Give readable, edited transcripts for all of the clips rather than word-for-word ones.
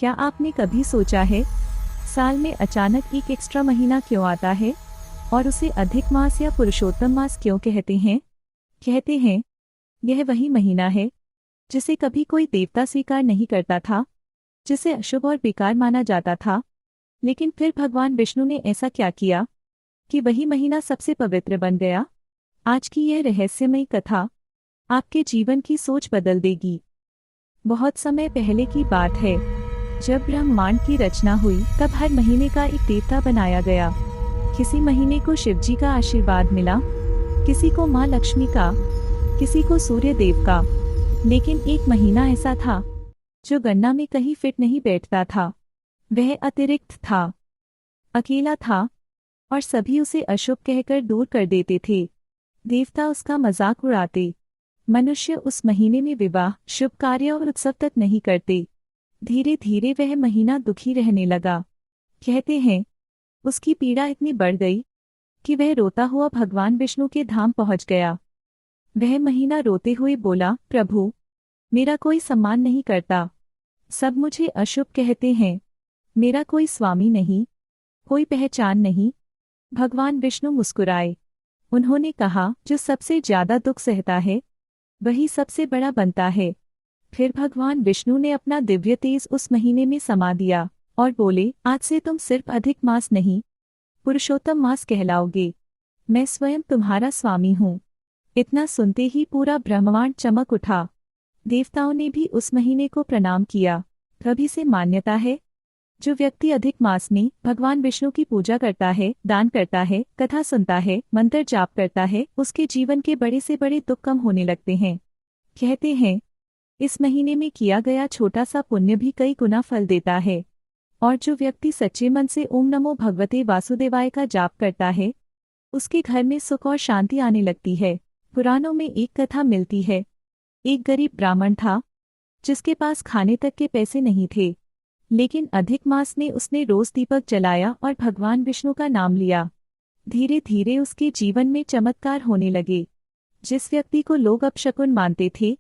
क्या आपने कभी सोचा है, साल में अचानक एक एक्स्ट्रा महीना क्यों आता है और उसे अधिक मास या पुरुषोत्तम मास क्यों कहते हैं? कहते हैं, यह वही महीना है जिसे कभी कोई देवता स्वीकार नहीं करता था, जिसे अशुभ और बेकार माना जाता था। लेकिन फिर भगवान विष्णु ने ऐसा क्या किया कि वही महीना सबसे पवित्र बन गया? आज की यह रहस्यमयी कथा आपके जीवन की सोच बदल देगी। बहुत समय पहले की बात है, जब ब्रह्मांड की रचना हुई तब हर महीने का एक देवता बनाया गया। किसी महीने को शिवजी का आशीर्वाद मिला, किसी को माँ लक्ष्मी का, किसी को सूर्य देव का। लेकिन एक महीना ऐसा था जो गणना में कहीं फिट नहीं बैठता था। वह अतिरिक्त था, अकेला था और सभी उसे अशुभ कहकर दूर कर देते थे। देवता उसका मजाक उड़ाते। मनुष्य उस महीने में विवाह, शुभ कार्य और उत्सव तक नहीं करते। धीरे धीरे वह महीना दुखी रहने लगा। कहते हैं, उसकी पीड़ा इतनी बढ़ गई कि वह रोता हुआ भगवान विष्णु के धाम पहुंच गया। वह महीना रोते हुए बोला, प्रभु, मेरा कोई सम्मान नहीं करता, सब मुझे अशुभ कहते हैं, मेरा कोई स्वामी नहीं, कोई पहचान नहीं। भगवान विष्णु मुस्कुराए। उन्होंने कहा, जो सबसे ज्यादा दुख सहता है वही सबसे बड़ा बनता है। फिर भगवान विष्णु ने अपना दिव्य तेज उस महीने में समा दिया और बोले, आज से तुम सिर्फ अधिक मास नहीं, पुरुषोत्तम मास कहलाओगे। मैं स्वयं तुम्हारा स्वामी हूँ। इतना सुनते ही पूरा ब्रह्मांड चमक उठा। देवताओं ने भी उस महीने को प्रणाम किया। तभी से मान्यता है, जो व्यक्ति अधिक मास में भगवान विष्णु की पूजा करता है, दान करता है, कथा सुनता है, मंत्र जाप करता है, उसके जीवन के बड़े से बड़े दुख कम होने लगते हैं। कहते हैं, इस महीने में किया गया छोटा सा पुण्य भी कई गुना फल देता है। और जो व्यक्ति सच्चे मन से ओम नमो भगवते वासुदेवाय का जाप करता है, उसके घर में सुख और शांति आने लगती है। पुराणों में एक कथा मिलती है। एक गरीब ब्राह्मण था जिसके पास खाने तक के पैसे नहीं थे, लेकिन अधिक मास में उसने रोज दीपक जलाया और भगवान विष्णु का नाम लिया। धीरे धीरे उसके जीवन में चमत्कार होने लगे। जिस व्यक्ति को लोग अपशकुन मानते थे,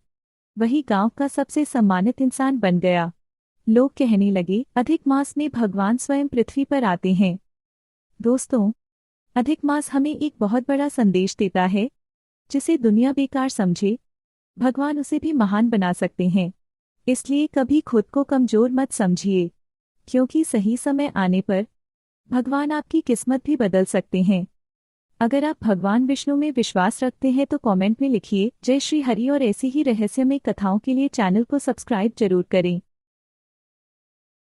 वही गांव का सबसे सम्मानित इंसान बन गया। लोग कहने लगे, अधिक मास में भगवान स्वयं पृथ्वी पर आते हैं। दोस्तों, अधिक मास हमें एक बहुत बड़ा संदेश देता है। जिसे दुनिया बेकार समझे, भगवान उसे भी महान बना सकते हैं। इसलिए कभी खुद को कमजोर मत समझिए, क्योंकि सही समय आने पर भगवान आपकी किस्मत भी बदल सकते हैं। अगर आप भगवान विष्णु में विश्वास रखते हैं तो कमेंट में लिखिए, जय श्री हरि। और ऐसी ही रहस्यमय कथाओं के लिए चैनल को सब्सक्राइब जरूर करें।